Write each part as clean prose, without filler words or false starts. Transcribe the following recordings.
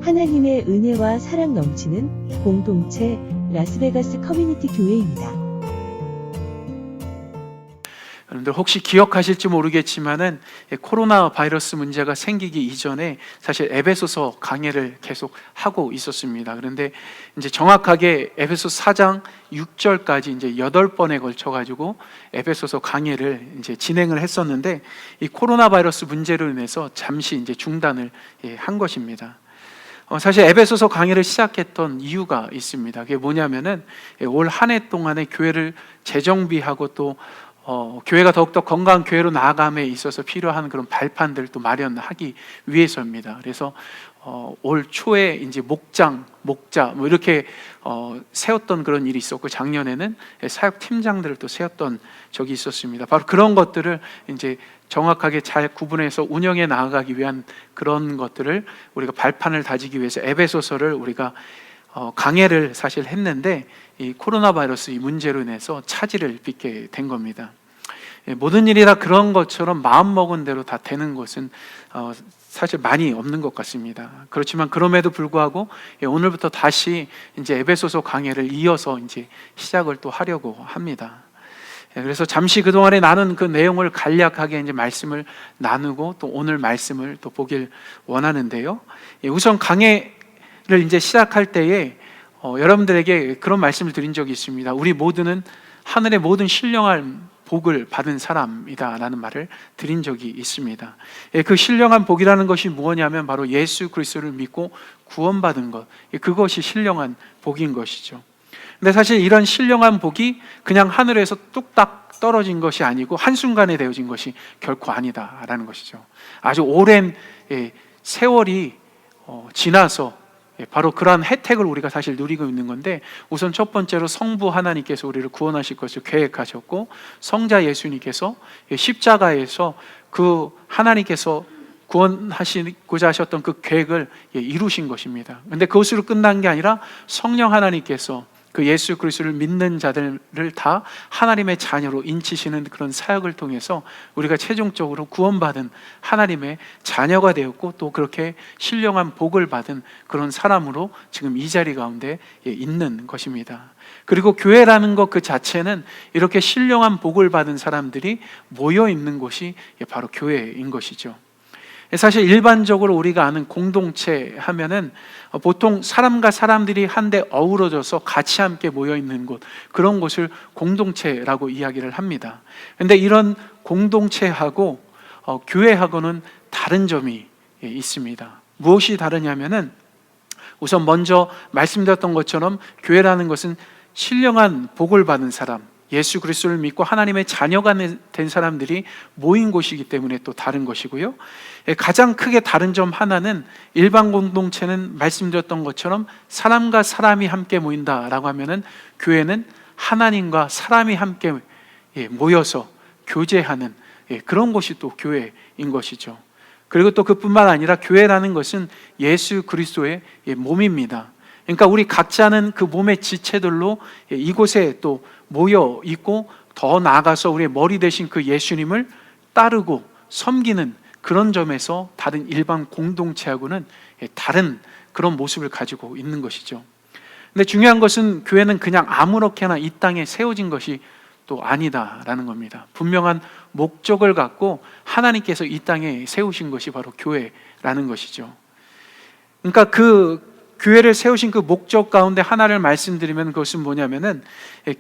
하나님의 은혜와 사랑 넘치는 공동체 라스베가스 커뮤니티 교회입니다. 여러분들 혹시 기억하실지 모르겠지만은 코로나 바이러스 문제가 생기기 이전에 사실 에베소서 강해를 계속 하고 있었습니다. 그런데 이제 정확하게 에베소 4장 6절까지 이제 8번에 걸쳐 가지고 에베소서 강해를 이제 진행을 했었는데 이 코로나 바이러스 문제로 인해서 잠시 이제 중단을 한 것입니다. 사실 에베소서 강의를 시작했던 이유가 있습니다. 그게 뭐냐면은 올 한 해 동안에 교회를 재정비하고 또 교회가 더욱더 건강한 교회로 나아감에 있어서 필요한 그런 발판들을 또 마련하기 위해서입니다. 그래서 올 초에 이제 목자 뭐 이렇게 세웠던 그런 일이 있었고, 작년에는 사역 팀장들을 또 세웠던 적이 있었습니다. 바로 그런 것들을 이제 정확하게 잘 구분해서 운영해 나아가기 위한 그런 것들을 우리가 발판을 다지기 위해서 에베소서를 우리가 강해를 사실 했는데, 이 코로나 바이러스 이 문제로 인해서 차질을 빚게 된 겁니다. 모든 일이 다 그런 것처럼 마음먹은 대로 다 되는 것은 사실 많이 없는 것 같습니다. 그렇지만 그럼에도 불구하고 오늘부터 다시 이제 에베소서 강해를 이어서 이제 시작을 또 하려고 합니다. 그래서 잠시 그동안에 나눈 그 내용을 간략하게 이제 말씀을 나누고 또 오늘 말씀을 또 보길 원하는데요. 우선 강해를 이제 시작할 때에 여러분들에게 그런 말씀을 드린 적이 있습니다. 우리 모두는 하늘의 모든 신령한 복을 받은 사람이다라는 말을 드린 적이 있습니다. 그 신령한 복이라는 것이 무엇이냐면 바로 예수 그리스도를 믿고 구원받은 것, 그것이 신령한 복인 것이죠. 근데 사실 이런 신령한 복이 그냥 하늘에서 뚝딱 떨어진 것이 아니고 한순간에 되어진 것이 결코 아니다라는 것이죠. 아주 오랜 세월이 지나서 바로 그러한 혜택을 우리가 사실 누리고 있는 건데, 우선 첫 번째로 성부 하나님께서 우리를 구원하실 것을 계획하셨고, 성자 예수님께서 십자가에서 그 하나님께서 구원하시고자 하셨던 그 계획을 이루신 것입니다. 그런데 그것으로 끝난 게 아니라 성령 하나님께서 그 예수 그리스도를 믿는 자들을 다 하나님의 자녀로 인치시는 그런 사역을 통해서 우리가 최종적으로 구원받은 하나님의 자녀가 되었고, 또 그렇게 신령한 복을 받은 그런 사람으로 지금 이 자리 가운데 있는 것입니다. 그리고 교회라는 것 그 자체는 이렇게 신령한 복을 받은 사람들이 모여 있는 곳이 바로 교회인 것이죠. 사실 일반적으로 우리가 아는 공동체 하면은 보통 사람과 사람들이 한데 어우러져서 같이 함께 모여 있는 곳, 그런 곳을 공동체라고 이야기를 합니다. 그런데 이런 공동체하고 교회하고는 다른 점이 있습니다. 무엇이 다르냐면은, 우선 먼저 말씀드렸던 것처럼 교회라는 것은 신령한 복을 받은 사람, 예수 그리스도를 믿고 하나님의 자녀가 된 사람들이 모인 곳이기 때문에 또 다른 것이고요. 가장 크게 다른 점 하나는, 일반 공동체는 말씀드렸던 것처럼 사람과 사람이 함께 모인다라고 하면은, 교회는 하나님과 사람이 함께 모여서 교제하는 그런 것이 또 교회인 것이죠. 그리고 또 그뿐만 아니라 교회라는 것은 예수 그리스도의 몸입니다. 그러니까 우리 각자는 그 몸의 지체들로 이곳에 또 모여 있고, 더 나아가서 우리의 머리 되신 그 예수님을 따르고 섬기는 그런 점에서 다른 일반 공동체하고는 다른 그런 모습을 가지고 있는 것이죠. 근데 중요한 것은 교회는 그냥 아무렇게나 이 땅에 세워진 것이 또 아니다라는 겁니다. 분명한 목적을 갖고 하나님께서 이 땅에 세우신 것이 바로 교회라는 것이죠. 그러니까 그 교회를 세우신 그 목적 가운데 하나를 말씀드리면, 그것은 뭐냐면은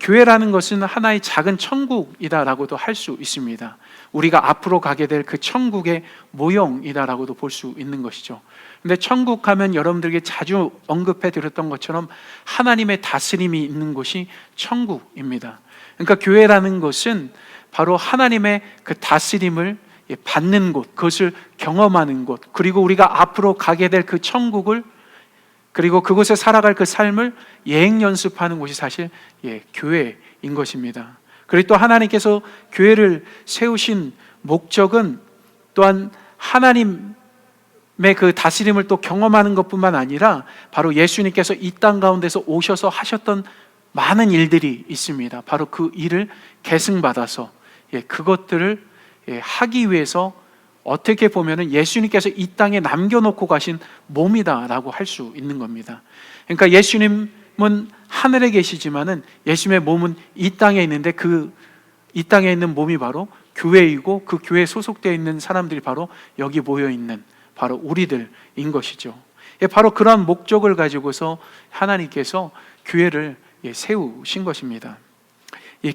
교회라는 것은 하나의 작은 천국이다라고도 할 수 있습니다. 우리가 앞으로 가게 될 그 천국의 모형이다라고도 볼 수 있는 것이죠. 근데 천국 하면 여러분들에게 자주 언급해 드렸던 것처럼 하나님의 다스림이 있는 곳이 천국입니다. 그러니까 교회라는 것은 바로 하나님의 그 다스림을 받는 곳, 그것을 경험하는 곳, 그리고 우리가 앞으로 가게 될 그 천국을, 그리고 그곳에 살아갈 그 삶을 예행 연습하는 곳이 사실 교회인 것입니다. 그리고 또 하나님께서 교회를 세우신 목적은 또한 하나님의 그 다스림을 또 경험하는 것뿐만 아니라, 바로 예수님께서 이 땅 가운데서 오셔서 하셨던 많은 일들이 있습니다. 바로 그 일을 계승받아서 그것들을 하기 위해서 어떻게 보면은 예수님께서 이 땅에 남겨놓고 가신 몸이다라고 할 수 있는 겁니다. 그러니까 예수님은 하늘에 계시지만은 예수님의 몸은 이 땅에 있는데 이 땅에 있는 몸이 바로 교회이고 그 교회에 소속되어 있는 사람들이 바로 여기 모여 있는 바로 우리들인 것이죠. 바로 그러한 목적을 가지고서 하나님께서 교회를 세우신 것입니다.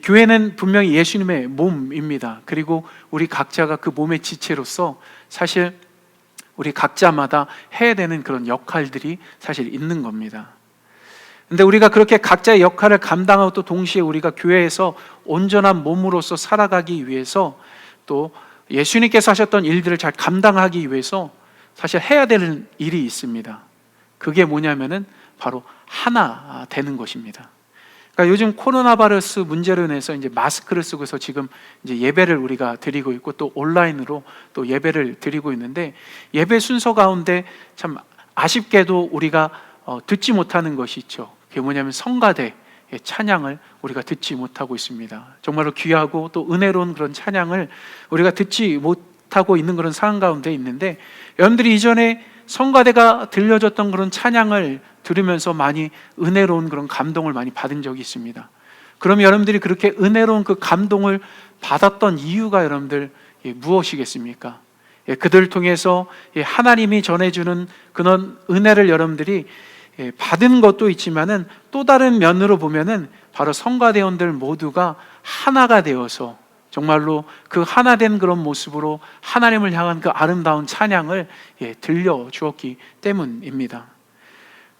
교회는 분명히 예수님의 몸입니다. 그리고 우리 각자가 그 몸의 지체로서 사실 우리 각자마다 해야 되는 그런 역할들이 사실 있는 겁니다. 근데 우리가 그렇게 각자의 역할을 감당하고 또 동시에 우리가 교회에서 온전한 몸으로서 살아가기 위해서 또 예수님께서 하셨던 일들을 잘 감당하기 위해서 사실 해야 되는 일이 있습니다. 그게 뭐냐면은 바로 하나 되는 것입니다. 그러니까 요즘 코로나 바이러스 문제로 인해서 이제 마스크를 쓰고서 지금 이제 예배를 우리가 드리고 있고 또 온라인으로 또 예배를 드리고 있는데 예배 순서 가운데 참 아쉽게도 우리가 듣지 못하는 것이 있죠. 그게 뭐냐면 성가대의 찬양을 우리가 듣지 못하고 있습니다. 정말로 귀하고 또 은혜로운 그런 찬양을 우리가 듣지 못하고 있는 그런 상황 가운데 있는데 여러분들이 이전에 성가대가 들려줬던 그런 찬양을 들으면서 많이 은혜로운 그런 감동을 많이 받은 적이 있습니다. 그럼 여러분들이 그렇게 은혜로운 그 감동을 받았던 이유가 여러분들 무엇이겠습니까? 그들을 통해서 하나님이 전해주는 그런 은혜를 여러분들이 받은 것도 있지만은 또 다른 면으로 보면은 바로 성가대원들 모두가 하나가 되어서 정말로 그 하나된 그런 모습으로 하나님을 향한 그 아름다운 찬양을 들려주었기 때문입니다.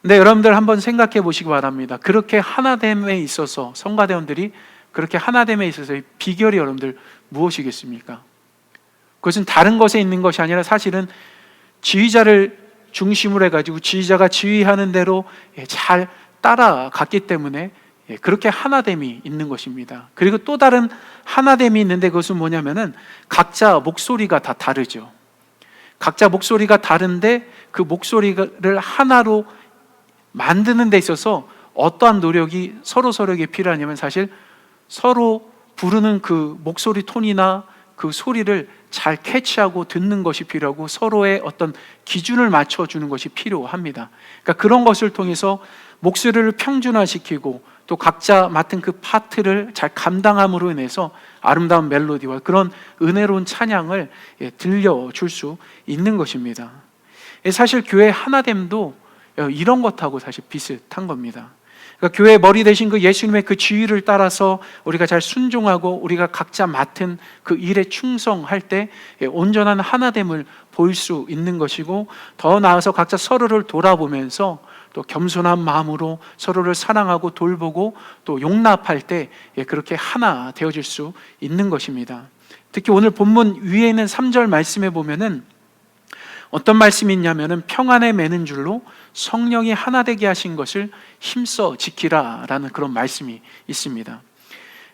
근데 여러분들 한번 생각해 보시기 바랍니다. 그렇게 하나됨에 있어서 성가대원들이 그렇게 하나됨에 있어서의 비결이 여러분들 무엇이겠습니까? 그것은 다른 것에 있는 것이 아니라 사실은 지휘자를 중심으로 해가지고 지휘자가 지휘하는 대로 잘 따라갔기 때문에 그렇게 하나됨이 있는 것입니다. 그리고 또 다른 하나됨이 있는데 그것은 뭐냐면은 각자 목소리가 다 다르죠. 각자 목소리가 다른데 그 목소리를 하나로 만드는 데 있어서 어떠한 노력이 서로에게 필요하냐면 사실 서로 부르는 그 목소리 톤이나 그 소리를 잘 캐치하고 듣는 것이 필요하고 서로의 어떤 기준을 맞춰주는 것이 필요합니다. 그러니까 그런 것을 통해서 목소리를 평준화시키고 또 각자 맡은 그 파트를 잘 감당함으로 인해서 아름다운 멜로디와 그런 은혜로운 찬양을 들려줄 수 있는 것입니다. 사실 교회 하나됨도 이런 것하고 사실 비슷한 겁니다. 그러니까 교회의 머리 대신 그 예수님의 그 지휘를 따라서 우리가 잘 순종하고 우리가 각자 맡은 그 일에 충성할 때 온전한 하나됨을 보일 수 있는 것이고 더 나아가서 각자 서로를 돌아보면서 또 겸손한 마음으로 서로를 사랑하고 돌보고 또 용납할 때 그렇게 하나 되어질 수 있는 것입니다. 특히 오늘 본문 위에 있는 3절 말씀에 보면은 어떤 말씀이 있냐면은 평안에 매는 줄로 성령이 하나 되게 하신 것을 힘써 지키라라는 그런 말씀이 있습니다.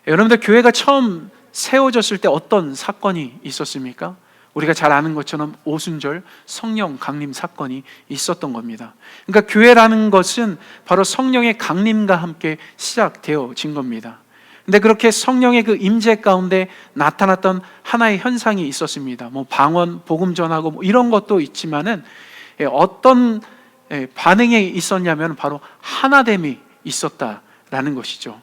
여러분들 교회가 처음 세워졌을 때 어떤 사건이 있었습니까? 우리가 잘 아는 것처럼 오순절 성령 강림 사건이 있었던 겁니다. 그러니까 교회라는 것은 바로 성령의 강림과 함께 시작되어진 겁니다. 근데 그렇게 성령의 그 임재 가운데 나타났던 하나의 현상이 있었습니다. 뭐 방언, 복음 전하고 뭐 이런 것도 있지만은 어떤 반응이 있었냐면 바로 하나됨이 있었다라는 것이죠.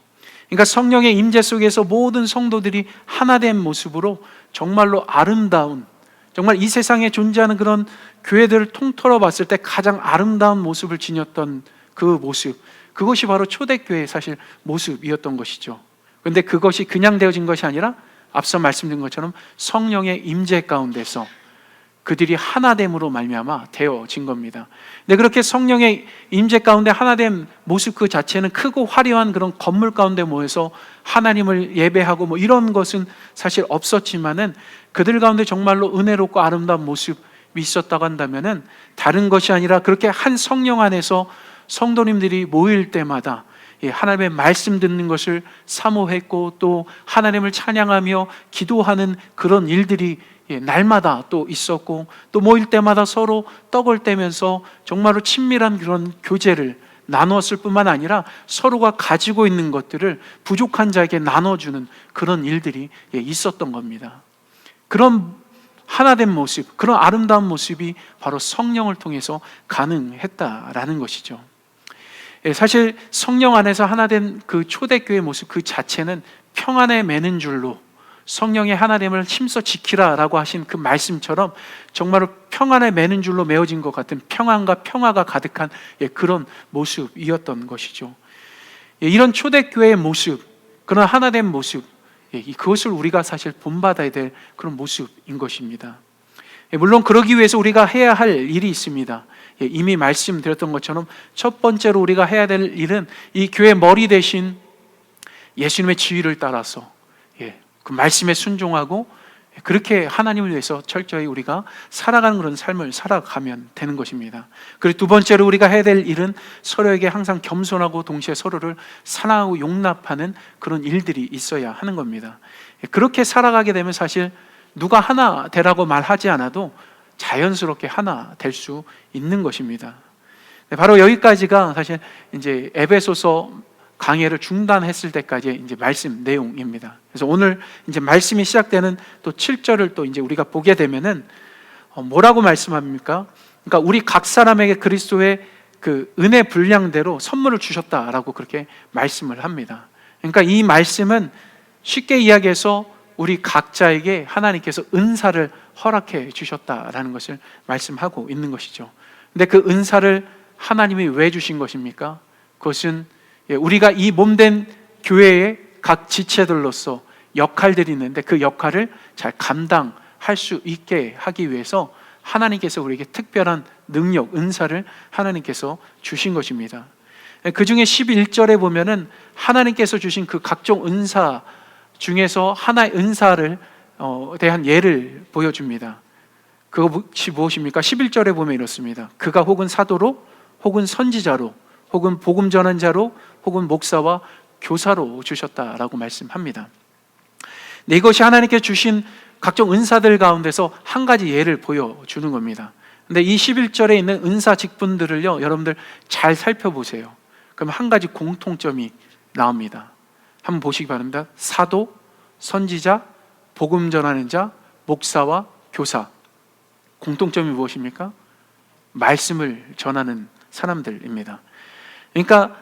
그러니까 성령의 임재 속에서 모든 성도들이 하나된 모습으로 정말로 아름다운, 정말 이 세상에 존재하는 그런 교회들을 통틀어 봤을 때 가장 아름다운 모습을 지녔던 그 모습, 그것이 바로 초대교회의 사실 모습이었던 것이죠. 그런데 그것이 그냥 되어진 것이 아니라 앞서 말씀드린 것처럼 성령의 임재 가운데서 그들이 하나됨으로 말미암아 되어진 겁니다. 근데 그렇게 성령의 임재 가운데 하나됨 모습 그 자체는 크고 화려한 그런 건물 가운데 모여서 하나님을 예배하고 뭐 이런 것은 사실 없었지만은 그들 가운데 정말로 은혜롭고 아름다운 모습이 있었다고 한다면은 다른 것이 아니라 그렇게 한 성령 안에서 성도님들이 모일 때마다 하나님의 말씀 듣는 것을 사모했고 또 하나님을 찬양하며 기도하는 그런 일들이 날마다 또 있었고 또 모일 때마다 서로 떡을 떼면서 정말로 친밀한 그런 교제를 나누었을 뿐만 아니라 서로가 가지고 있는 것들을 부족한 자에게 나눠주는 그런 일들이 있었던 겁니다. 그런 하나된 모습, 그런 아름다운 모습이 바로 성령을 통해서 가능했다라는 것이죠. 사실 성령 안에서 하나된 그 초대교회의 모습 그 자체는 평안에 매는 줄로 성령의 하나됨을 힘써 지키라라고 하신 그 말씀처럼 정말로 평안에 매는 줄로 메어진 것 같은 평안과 평화가 가득한 그런 모습이었던 것이죠. 이런 초대교회의 모습, 그런 하나된 모습, 그것을 우리가 사실 본받아야 될 그런 모습인 것입니다. 물론 그러기 위해서 우리가 해야 할 일이 있습니다. 이미 말씀드렸던 것처럼 첫 번째로 우리가 해야 될 일은 이 교회 머리 대신 예수님의 지위를 따라서 그 말씀에 순종하고 그렇게 하나님을 위해서 철저히 우리가 살아가는 그런 삶을 살아가면 되는 것입니다. 그리고 두 번째로 우리가 해야 될 일은 서로에게 항상 겸손하고 동시에 서로를 사랑하고 용납하는 그런 일들이 있어야 하는 겁니다. 그렇게 살아가게 되면 사실 누가 하나 되라고 말하지 않아도 자연스럽게 하나 될 수 있는 것입니다. 바로 여기까지가 사실 이제 에베소서 강해를 중단했을 때까지의 이제 말씀 내용입니다. 그래서 오늘 이제 말씀이 시작되는 또 7절을 또 이제 우리가 보게 되면은 뭐라고 말씀합니까? 그러니까 우리 각 사람에게 그리스도의 그 은혜 분량대로 선물을 주셨다라고 그렇게 말씀을 합니다. 그러니까 이 말씀은 쉽게 이야기해서 우리 각자에게 하나님께서 은사를 허락해 주셨다라는 것을 말씀하고 있는 것이죠. 근데 그 은사를 하나님이 왜 주신 것입니까? 그것은 우리가 이 몸된 교회의 각 지체들로서 역할들이 있는데 그 역할을 잘 감당할 수 있게 하기 위해서 하나님께서 우리에게 특별한 능력, 은사를 하나님께서 주신 것입니다. 그 중에 11절에 보면은 하나님께서 주신 그 각종 은사 중에서 하나의 은사를 대한 예를 보여줍니다. 그것이 무엇입니까? 11절에 보면 이렇습니다. 그가 혹은 사도로, 혹은 선지자로, 혹은 복음 전환자로, 혹은 목사와 교사로 주셨다라고 말씀합니다. 네, 이것이 하나님께 주신 각종 은사들 가운데서 한 가지 예를 보여주는 겁니다. 근데 이 11절에 있는 은사 직분들을요, 여러분들 잘 살펴보세요. 그럼 한 가지 공통점이 나옵니다. 한번 보시기 바랍니다. 사도, 선지자, 복음 전하는 자, 목사와 교사. 공통점이 무엇입니까? 말씀을 전하는 사람들입니다. 그러니까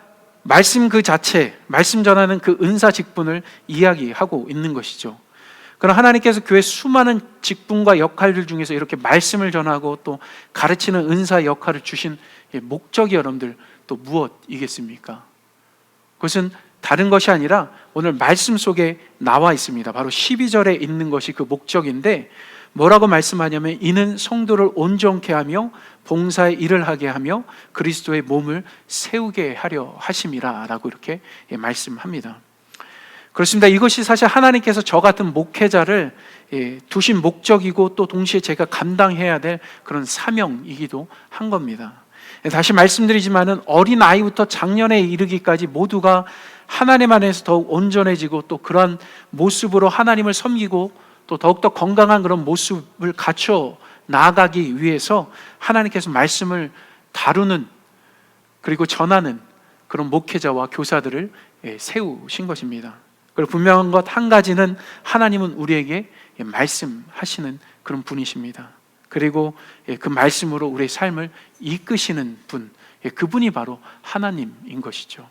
말씀 그 자체, 말씀 전하는 그 은사 직분을 이야기하고 있는 것이죠. 그럼 하나님께서 교회 수많은 직분과 역할들 중에서 이렇게 말씀을 전하고 또 가르치는 은사 역할을 주신 목적이 여러분들 또 무엇이겠습니까? 그것은 다른 것이 아니라 오늘 말씀 속에 나와 있습니다. 바로 12절에 있는 것이 그 목적인데 뭐라고 말씀하냐면 이는 성도를 온전케 하며 봉사의 일을 하게 하며 그리스도의 몸을 세우게 하려 하심이라 라고 이렇게 말씀합니다. 그렇습니다. 이것이 사실 하나님께서 저 같은 목회자를 두신 목적이고 또 동시에 제가 감당해야 될 그런 사명이기도 한 겁니다. 다시 말씀드리지만은 어린 아이부터 장년에 이르기까지 모두가 하나님 안에서 더욱 온전해지고 또 그러한 모습으로 하나님을 섬기고 또 더욱더 건강한 그런 모습을 갖춰 나아가기 위해서 하나님께서 말씀을 다루는 그리고 전하는 그런 목회자와 교사들을 세우신 것입니다. 그리고 분명한 것 한 가지는 하나님은 우리에게 말씀하시는 그런 분이십니다. 그리고 그 말씀으로 우리의 삶을 이끄시는 분, 그분이 바로 하나님인 것이죠.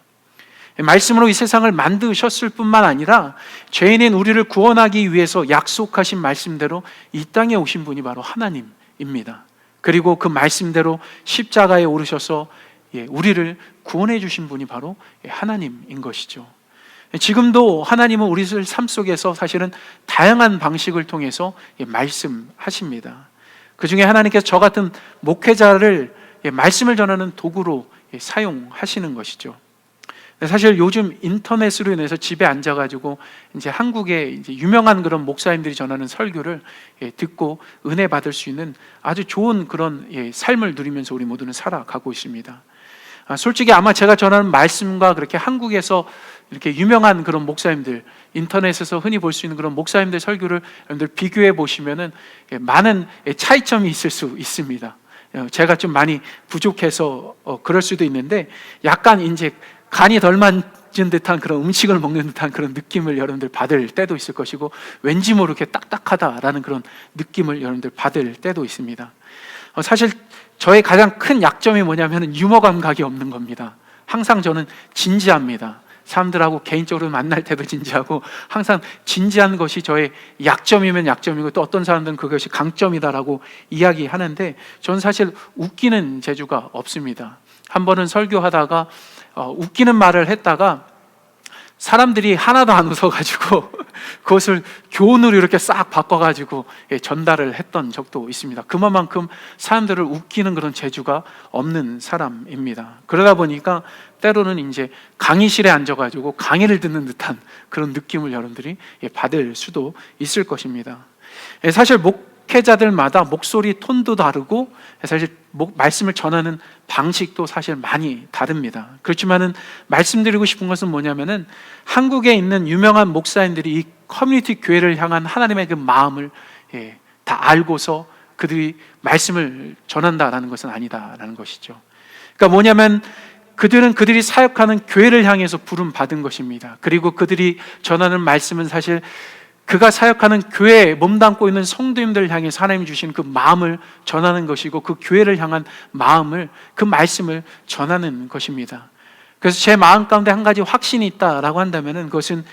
말씀으로 이 세상을 만드셨을 뿐만 아니라 죄인인 우리를 구원하기 위해서 약속하신 말씀대로 이 땅에 오신 분이 바로 하나님입니다. 그리고 그 말씀대로 십자가에 오르셔서 우리를 구원해 주신 분이 바로 하나님인 것이죠. 지금도 하나님은 우리 삶 속에서 사실은 다양한 방식을 통해서 말씀하십니다. 그 중에 하나님께서 저 같은 목회자를 말씀을 전하는 도구로 사용하시는 것이죠. 사실 요즘 인터넷으로 인해서 집에 앉아가지고 이제 한국의 이제 유명한 그런 목사님들이 전하는 설교를 듣고 은혜 받을 수 있는 아주 좋은 그런 삶을 누리면서 우리 모두는 살아가고 있습니다. 솔직히 아마 제가 전하는 말씀과 그렇게 한국에서 이렇게 유명한 그런 목사님들, 인터넷에서 흔히 볼 수 있는 그런 목사님들 설교를 여러분들 비교해 보시면은 많은 차이점이 있을 수 있습니다. 제가 좀 많이 부족해서 그럴 수도 있는데 약간 이제 간이 덜 맞은 듯한 그런 음식을 먹는 듯한 그런 느낌을 여러분들 받을 때도 있을 것이고, 왠지 모르게 딱딱하다라는 그런 느낌을 여러분들 받을 때도 있습니다. 사실 저의 가장 큰 약점이 뭐냐면 유머 감각이 없는 겁니다. 항상 저는 진지합니다. 사람들하고 개인적으로 만날 때도 진지하고, 항상 진지한 것이 저의 약점이면 약점이고, 또 어떤 사람들은 그것이 강점이다라고 이야기하는데, 저는 사실 웃기는 재주가 없습니다. 한 번은 설교하다가 웃기는 말을 했다가 사람들이 하나도 안 웃어가지고 그것을 교훈으로 이렇게 싹 바꿔가지고 전달을 했던 적도 있습니다. 그만큼 사람들을 웃기는 그런 재주가 없는 사람입니다. 그러다 보니까 때로는 이제 강의실에 앉아가지고 강의를 듣는 듯한 그런 느낌을 여러분들이 받을 수도 있을 것입니다. 사실 목회자들마다 목소리 톤도 다르고, 사실 말씀을 전하는 방식도 사실 많이 다릅니다. 그렇지만은 말씀드리고 싶은 것은 뭐냐면은, 한국에 있는 유명한 목사님들이 이 커뮤니티 교회를 향한 하나님의 그 마음을 다 알고서 그들이 말씀을 전한다라는 것은 아니다라는 것이죠. 그러니까 뭐냐면, 그들이 사역하는 교회를 향해서 부름 받은 것입니다. 그리고 그들이 전하는 말씀은 사실 그가 사역하는 교회에 몸담고 있는 성도님들을 향해서 하나님이 주신 그 마음을 전하는 것이고, 그 교회를 향한 마음을, 그 말씀을 전하는 것입니다. 그래서 제 마음 가운데 한 가지 확신이 있다라고 한다면은, 그것은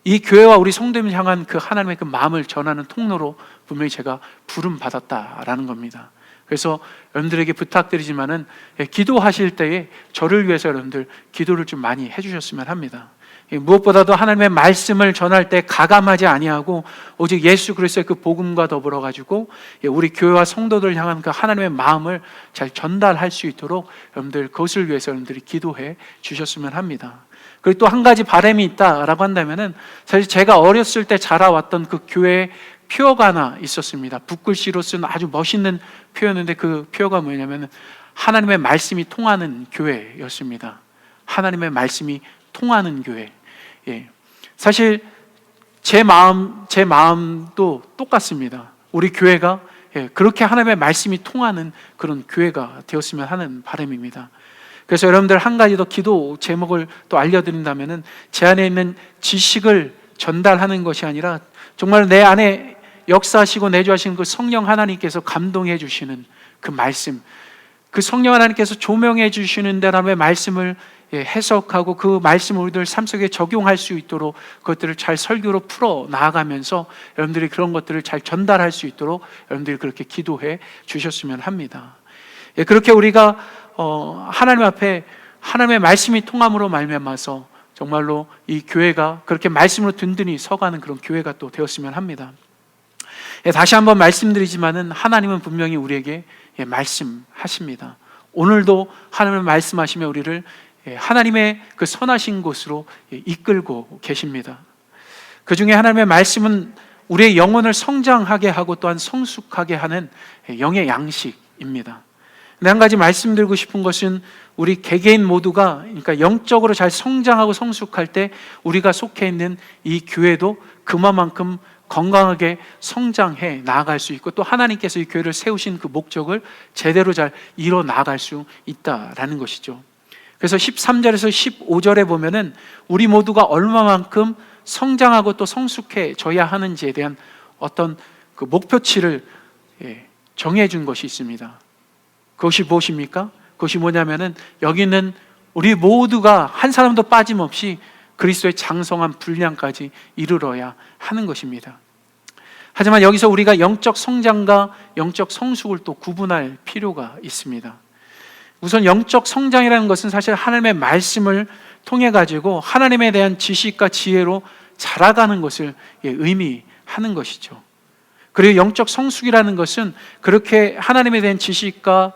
이 교회와 우리 성도님을 향한 그 하나님의 그 마음을 전하는 통로로 분명히 제가 부름 받았다라는 겁니다. 그래서 여러분들에게 부탁드리지만은, 기도하실 때에 저를 위해서 여러분들 기도를 좀 많이 해주셨으면 합니다. 무엇보다도 하나님의 말씀을 전할 때 가감하지 아니하고 오직 예수 그리스도의 그 복음과 더불어 가지고 우리 교회와 성도들 향한 그 하나님의 마음을 잘 전달할 수 있도록 여러분들 그것을 위해서 여러분들이 기도해 주셨으면 합니다. 그리고 또 한 가지 바람이 있다라고 한다면은, 사실 제가 어렸을 때 자라왔던 그 교회에 표어가 하나 있었습니다. 붓글씨로 쓴 아주 멋있는 표어인데, 그 표어가 뭐냐면 하나님의 말씀이 통하는 교회였습니다. 하나님의 말씀이 통하는 교회. 사실 제 마음도 똑같습니다. 우리 교회가 그렇게 하나님의 말씀이 통하는 그런 교회가 되었으면 하는 바람입니다. 그래서 여러분들 한 가지 더 기도 제목을 또 알려드린다면은, 제 안에 있는 지식을 전달하는 것이 아니라 정말 내 안에 역사하시고 내주하시는 그 성령 하나님께서 감동해 주시는 그 말씀, 그 성령 하나님께서 조명해 주시는 대로의 말씀을 해석하고 그 말씀을 우리들 삶 속에 적용할 수 있도록 그것들을 잘 설교로 풀어 나아가면서 여러분들이 그런 것들을 잘 전달할 수 있도록 여러분들이 그렇게 기도해 주셨으면 합니다. 그렇게 우리가 하나님 앞에 하나님의 말씀이 통함으로 말미암아서 정말로 이 교회가 그렇게 말씀으로 든든히 서가는 그런 교회가 또 되었으면 합니다. 다시 한번 말씀드리지만은, 하나님은 분명히 우리에게 말씀하십니다. 오늘도 하나님은 말씀하시며 우리를 하나님의 그 선하신 곳으로 이끌고 계십니다. 그 중에 하나님의 말씀은 우리의 영혼을 성장하게 하고 또한 성숙하게 하는 영의 양식입니다. 근데 한 가지 말씀드리고 싶은 것은, 우리 개개인 모두가 그러니까 영적으로 잘 성장하고 성숙할 때 우리가 속해 있는 이 교회도 그만큼 건강하게 성장해 나아갈 수 있고, 또 하나님께서 이 교회를 세우신 그 목적을 제대로 잘 이뤄 나아갈 수 있다라는 것이죠. 그래서 13절에서 15절에 보면은 우리 모두가 얼마만큼 성장하고 또 성숙해져야 하는지에 대한 어떤 그 목표치를 정해 준 것이 있습니다. 그것이 무엇입니까? 그것이 뭐냐면은, 여기는 우리 모두가 한 사람도 빠짐없이 그리스도의 장성한 분량까지 이르러야 하는 것입니다. 하지만 여기서 우리가 영적 성장과 영적 성숙을 또 구분할 필요가 있습니다. 우선 영적 성장이라는 것은 사실 하나님의 말씀을 통해 가지고 하나님에 대한 지식과 지혜로 자라가는 것을 의미하는 것이죠. 그리고 영적 성숙이라는 것은 그렇게 하나님에 대한 지식과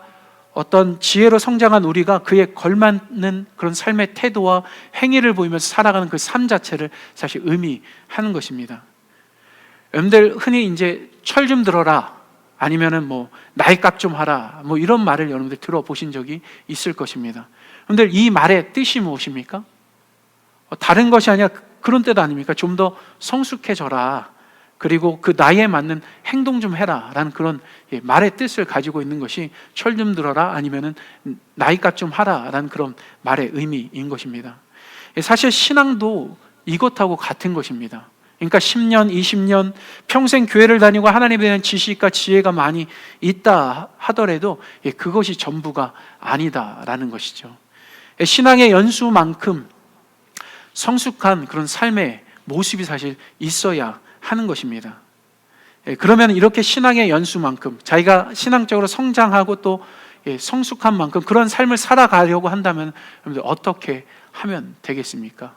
어떤 지혜로 성장한 우리가 그에 걸맞는 그런 삶의 태도와 행위를 보이면서 살아가는 그 삶 자체를 사실 의미하는 것입니다. 여러분들 흔히 이제 철 좀 들어라, 아니면은 뭐 나이값 좀 하라, 뭐 이런 말을 여러분들 들어보신 적이 있을 것입니다. 여러분들 이 말의 뜻이 무엇입니까? 다른 것이 아니라 그런 뜻 아닙니까? 좀 더 성숙해져라, 그리고 그 나이에 맞는 행동 좀 해라 라는 그런 말의 뜻을 가지고 있는 것이 철 좀 들어라, 아니면은 나이값 좀 하라 라는 그런 말의 의미인 것입니다. 사실 신앙도 이것하고 같은 것입니다. 그러니까 10년, 20년 평생 교회를 다니고 하나님에 대한 지식과 지혜가 많이 있다 하더라도 그것이 전부가 아니다라는 것이죠. 신앙의 연수만큼 성숙한 그런 삶의 모습이 사실 있어야 하는 것입니다. 그러면 이렇게 신앙의 연수만큼 자기가 신앙적으로 성장하고 또 성숙한 만큼 그런 삶을 살아가려고 한다면 여러분들 어떻게 하면 되겠습니까?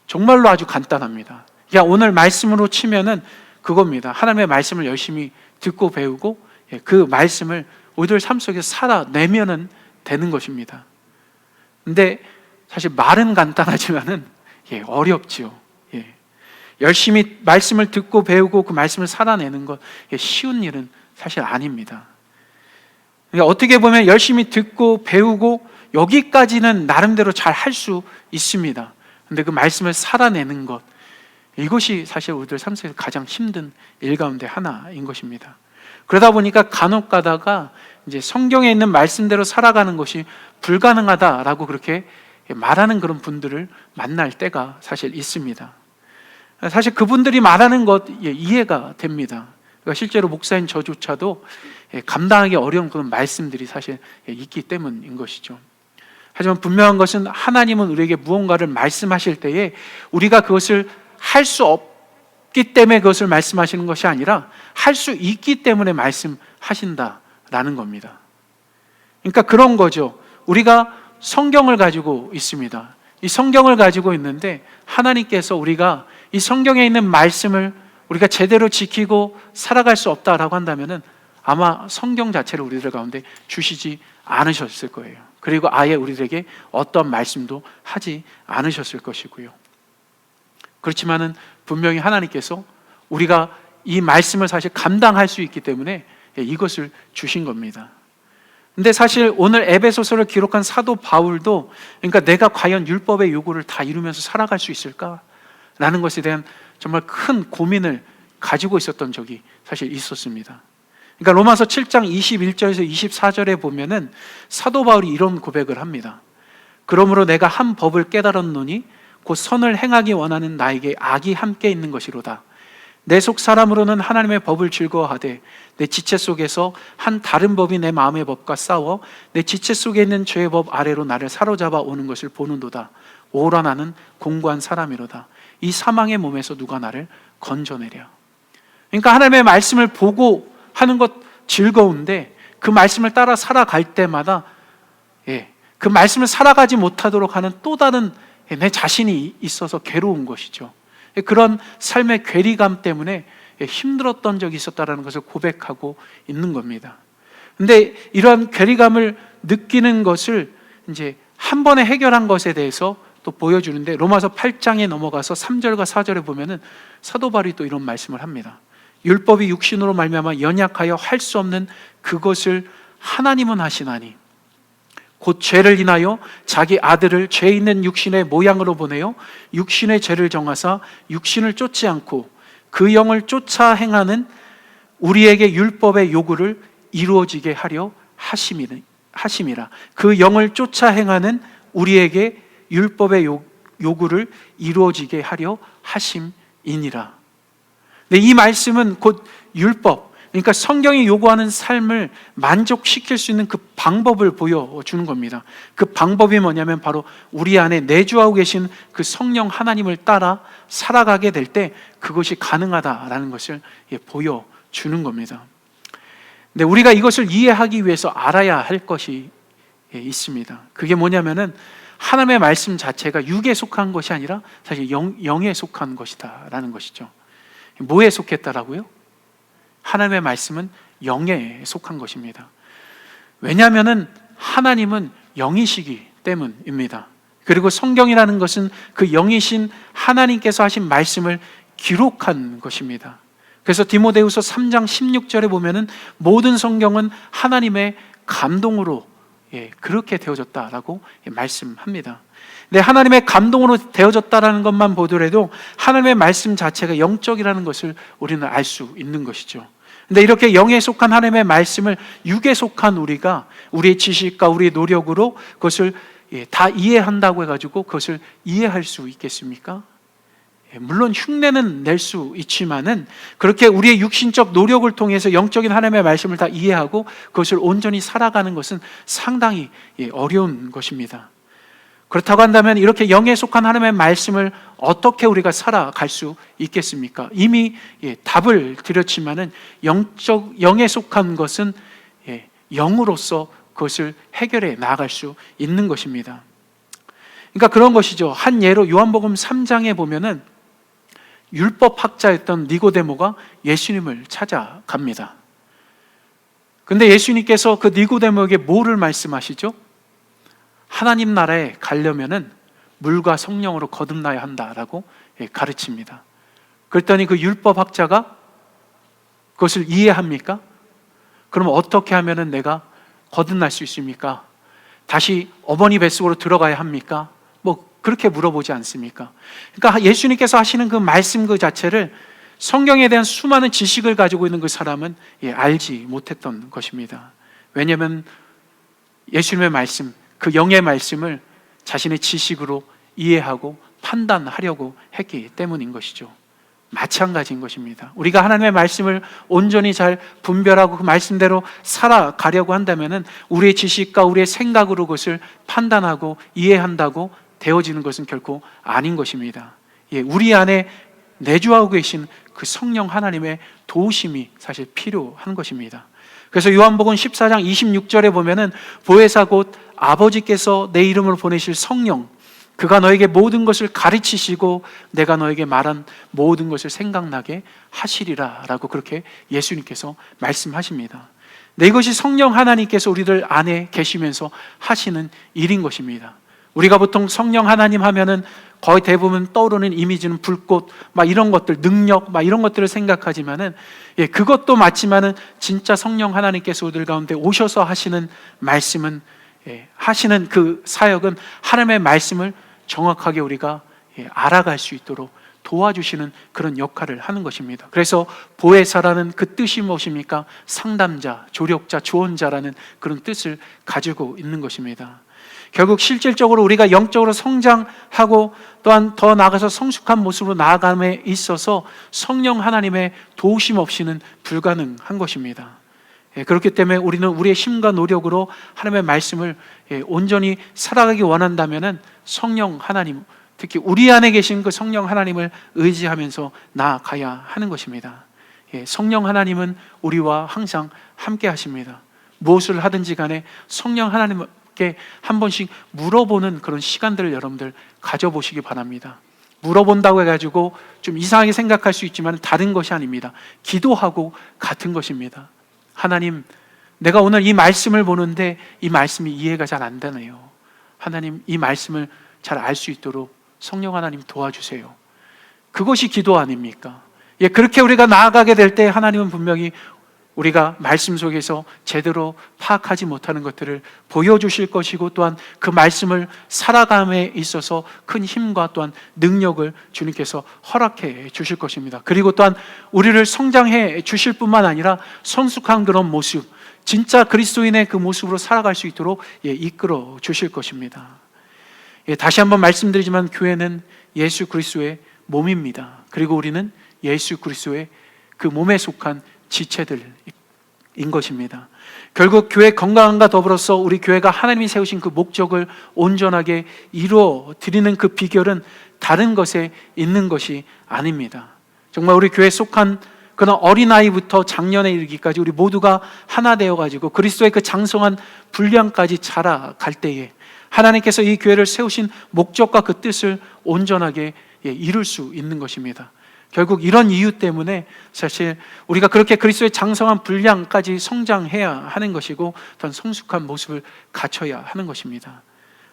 정말로 아주 간단합니다. 오늘 말씀으로 치면은 그겁니다. 하나님의 말씀을 열심히 듣고 배우고 그 말씀을 우리들 삶 속에서 살아내면은 되는 것입니다. 근데 사실 말은 간단하지만은 어렵지요. 열심히 말씀을 듣고 배우고 그 말씀을 살아내는 것 쉬운 일은 사실 아닙니다. 그러니까 어떻게 보면 열심히 듣고 배우고 여기까지는 나름대로 잘 할 수 있습니다. 근데 그 말씀을 살아내는 것, 이것이 사실 우리들 삶 속에서 가장 힘든 일 가운데 하나인 것입니다. 그러다 보니까 간혹 가다가 이제 성경에 있는 말씀대로 살아가는 것이 불가능하다라고 그렇게 말하는 그런 분들을 만날 때가 사실 있습니다. 사실 그분들이 말하는 것 이해가 됩니다. 그러니까 실제로 목사인 저조차도 감당하기 어려운 그런 말씀들이 사실 있기 때문인 것이죠. 하지만 분명한 것은 하나님은 우리에게 무언가를 말씀하실 때에 우리가 그것을 할 수 없기 때문에 그것을 말씀하시는 것이 아니라 할 수 있기 때문에 말씀하신다라는 겁니다. 그러니까 그런 거죠. 우리가 성경을 가지고 있습니다. 이 성경을 가지고 있는데 하나님께서 우리가 이 성경에 있는 말씀을 우리가 제대로 지키고 살아갈 수 없다라고 한다면은 아마 성경 자체를 우리들 가운데 주시지 않으셨을 거예요. 그리고 아예 우리들에게 어떤 말씀도 하지 않으셨을 것이고요. 그렇지만은 분명히 하나님께서 우리가 이 말씀을 사실 감당할 수 있기 때문에 이것을 주신 겁니다. 근데 사실 오늘 에베소서를 기록한 사도 바울도 그러니까 내가 과연 율법의 요구를 다 이루면서 살아갈 수 있을까라는 것에 대한 정말 큰 고민을 가지고 있었던 적이 사실 있었습니다. 그러니까 로마서 7장 21절에서 24절에 보면은 사도 바울이 이런 고백을 합니다. 그러므로 내가 한 법을 깨달았노니 곧 선을 행하기 원하는 나에게 악이 함께 있는 것이로다. 내 속 사람으로는 하나님의 법을 즐거워하되 내 지체 속에서 한 다른 법이 내 마음의 법과 싸워 내 지체 속에 있는 죄의 법 아래로 나를 사로잡아 오는 것을 보는도다. 오라 나는 공고한 사람이로다. 이 사망의 몸에서 누가 나를 건져내랴. 그러니까 하나님의 말씀을 보고 하는 것 즐거운데 그 말씀을 따라 살아갈 때마다 그 말씀을 살아가지 못하도록 하는 또 다른 내 자신이 있어서 괴로운 것이죠. 그런 삶의 괴리감 때문에 힘들었던 적이 있었다는 것을 고백하고 있는 겁니다. 근데 이런 괴리감을 느끼는 것을 이제 한 번에 해결한 것에 대해서 또 보여주는데 로마서 8장에 넘어가서 3절과 4절에 보면은 사도 바울이 또 이런 말씀을 합니다. 율법이 육신으로 말미암아 연약하여 할 수 없는 그것을 하나님은 하시나니 곧 죄를 인하여 자기 아들을 죄 있는 육신의 모양으로 보내어 육신의 죄를 정하사 육신을 쫓지 않고 그 영을 쫓아 행하는 우리에게 율법의 요구를 이루어지게 하려 하심이라. 그 영을 쫓아 행하는 우리에게 율법의 요구를 이루어지게 하려 하심이니라. 네, 이 말씀은 곧 율법, 그러니까 성경이 요구하는 삶을 만족시킬 수 있는 그 방법을 보여주는 겁니다. 그 방법이 뭐냐면 바로 우리 안에 내주하고 계신 그 성령 하나님을 따라 살아가게 될 때 그것이 가능하다라는 것을 보여주는 겁니다. 근데 우리가 이것을 이해하기 위해서 알아야 할 것이 있습니다. 그게 뭐냐면은 하나님의 말씀 자체가 육에 속한 것이 아니라 사실 영에 속한 것이다라는 것이죠. 뭐에 속했다라고요? 하나님의 말씀은 영에 속한 것입니다. 왜냐하면은 하나님은 영이시기 때문입니다. 그리고 성경이라는 것은 그 영이신 하나님께서 하신 말씀을 기록한 것입니다. 그래서 디모데후서 3장 16절에 보면은 모든 성경은 하나님의 감동으로 그렇게 되어졌다라고 말씀합니다. 네, 하나님의 감동으로 되어졌다라는 것만 보더라도 하나님의 말씀 자체가 영적이라는 것을 우리는 알 수 있는 것이죠. 근데 이렇게 영에 속한 하나님의 말씀을 육에 속한 우리가 우리의 지식과 우리의 노력으로 그것을 다 이해한다고 해가지고 그것을 이해할 수 있겠습니까? 물론 흉내는 낼 수 있지만은 그렇게 우리의 육신적 노력을 통해서 영적인 하나님의 말씀을 다 이해하고 그것을 온전히 살아가는 것은 상당히 어려운 것입니다. 그렇다고 한다면 이렇게 영에 속한 하나님의 말씀을 어떻게 우리가 살아갈 수 있겠습니까? 이미 답을 드렸지만은 영에 속한 것은 영으로서 그것을 해결해 나아갈 수 있는 것입니다. 그러니까 그런 것이죠. 한 예로 요한복음 3장에 보면은 율법학자였던 니고데모가 예수님을 찾아갑니다. 근데 예수님께서 그 니고데모에게 뭐를 말씀하시죠? 하나님 나라에 가려면은 물과 성령으로 거듭나야 한다라고 가르칩니다. 그랬더니 그 율법학자가 그것을 이해합니까? 그럼 어떻게 하면은 내가 거듭날 수 있습니까? 다시 어머니 뱃속으로 들어가야 합니까? 뭐 그렇게 물어보지 않습니까? 그러니까 예수님께서 하시는 그 말씀 그 자체를 성경에 대한 수많은 지식을 가지고 있는 그 사람은 알지 못했던 것입니다. 왜냐하면 예수님의 말씀, 그 영의 말씀을 자신의 지식으로 이해하고 판단하려고 했기 때문인 것이죠. 마찬가지인 것입니다. 우리가 하나님의 말씀을 온전히 잘 분별하고 그 말씀대로 살아가려고 한다면 우리의 지식과 우리의 생각으로 그것을 판단하고 이해한다고 되어지는 것은 결코 아닌 것입니다. 우리 안에 내주하고 계신 그 성령 하나님의 도우심이 사실 필요한 것입니다. 그래서 요한복음 14장 26절에 보면은 보혜사 곧 아버지께서 내 이름으로 보내실 성령, 그가 너에게 모든 것을 가르치시고 내가 너에게 말한 모든 것을 생각나게 하시리라 라고 그렇게 예수님께서 말씀하십니다. 네, 이것이 성령 하나님께서 우리들 안에 계시면서 하시는 일인 것입니다. 우리가 보통 성령 하나님 하면은 거의 대부분 떠오르는 이미지는 불꽃, 막 이런 것들, 능력, 막 이런 것들을 생각하지만은, 그것도 맞지만은 진짜 성령 하나님께서 우리들 가운데 오셔서 하시는 말씀은, 하시는 그 사역은 하나님의 말씀을 정확하게 우리가 알아갈 수 있도록 도와주시는 그런 역할을 하는 것입니다. 그래서 보혜사라는 그 뜻이 무엇입니까? 상담자, 조력자, 조언자라는 그런 뜻을 가지고 있는 것입니다. 결국 실질적으로 우리가 영적으로 성장하고 또한 더 나아가서 성숙한 모습으로 나아감에 있어서 성령 하나님의 도우심 없이는 불가능한 것입니다. 그렇기 때문에 우리는 우리의 힘과 노력으로 하나님의 말씀을 온전히 살아가기 원한다면 성령 하나님, 특히 우리 안에 계신 그 성령 하나님을 의지하면서 나아가야 하는 것입니다. 성령 하나님은 우리와 항상 함께 하십니다. 무엇을 하든지 간에 성령 하나님께 한 번씩 물어보는 그런 시간들을 여러분들 가져보시기 바랍니다. 물어본다고 해가지고 좀 이상하게 생각할 수 있지만 다른 것이 아닙니다. 기도하고 같은 것입니다. 하나님, 내가 오늘 이 말씀을 보는데 이 말씀이 이해가 잘 안 되네요. 하나님, 이 말씀을 잘 알 수 있도록 성령 하나님 도와주세요. 그것이 기도 아닙니까? 그렇게 우리가 나아가게 될 때 하나님은 분명히 우리가 말씀 속에서 제대로 파악하지 못하는 것들을 보여주실 것이고 또한 그 말씀을 살아감에 있어서 큰 힘과 또한 능력을 주님께서 허락해 주실 것입니다. 그리고 또한 우리를 성장해 주실 뿐만 아니라 성숙한 그런 모습, 진짜 그리스도인의 그 모습으로 살아갈 수 있도록 이끌어 주실 것입니다. 다시 한번 말씀드리지만 교회는 예수 그리스도의 몸입니다. 그리고 우리는 예수 그리스도의 그 몸에 속한 지체들인 것입니다. 결국 교회 건강함과 더불어서 우리 교회가 하나님이 세우신 그 목적을 온전하게 이루어 드리는 그 비결은 다른 것에 있는 것이 아닙니다. 정말 우리 교회에 속한 그런 어린아이부터 장년에 이르기까지 우리 모두가 하나 되어가지고 그리스도의 그 장성한 분량까지 자라갈 때에 하나님께서 이 교회를 세우신 목적과 그 뜻을 온전하게 이룰 수 있는 것입니다. 결국 이런 이유 때문에 사실 우리가 그렇게 그리스도의 장성한 분량까지 성장해야 하는 것이고 더 성숙한 모습을 갖춰야 하는 것입니다.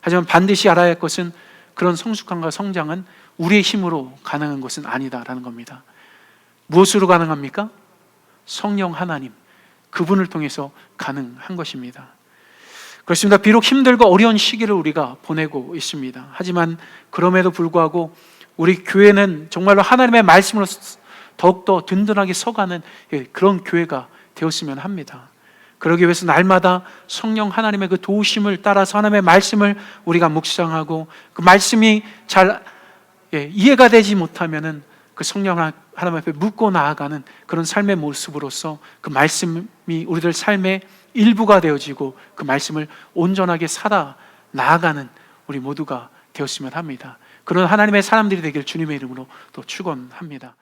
하지만 반드시 알아야 할 것은 그런 성숙함과 성장은 우리의 힘으로 가능한 것은 아니다라는 겁니다. 무엇으로 가능합니까? 성령 하나님, 그분을 통해서 가능한 것입니다. 그렇습니다. 비록 힘들고 어려운 시기를 우리가 보내고 있습니다. 하지만 그럼에도 불구하고 우리 교회는 정말로 하나님의 말씀으로 더욱더 든든하게 서가는 그런 교회가 되었으면 합니다. 그러기 위해서 날마다 성령 하나님의 그 도우심을 따라서 하나님의 말씀을 우리가 묵상하고 그 말씀이 잘 이해가 되지 못하면은 그 성령 하나님 앞에 묻고 나아가는 그런 삶의 모습으로서 그 말씀이 우리들 삶의 일부가 되어지고 그 말씀을 온전하게 살아 나아가는 우리 모두가 되었으면 합니다. 그런 하나님의 사람들이 되길 주님의 이름으로 또 축원합니다.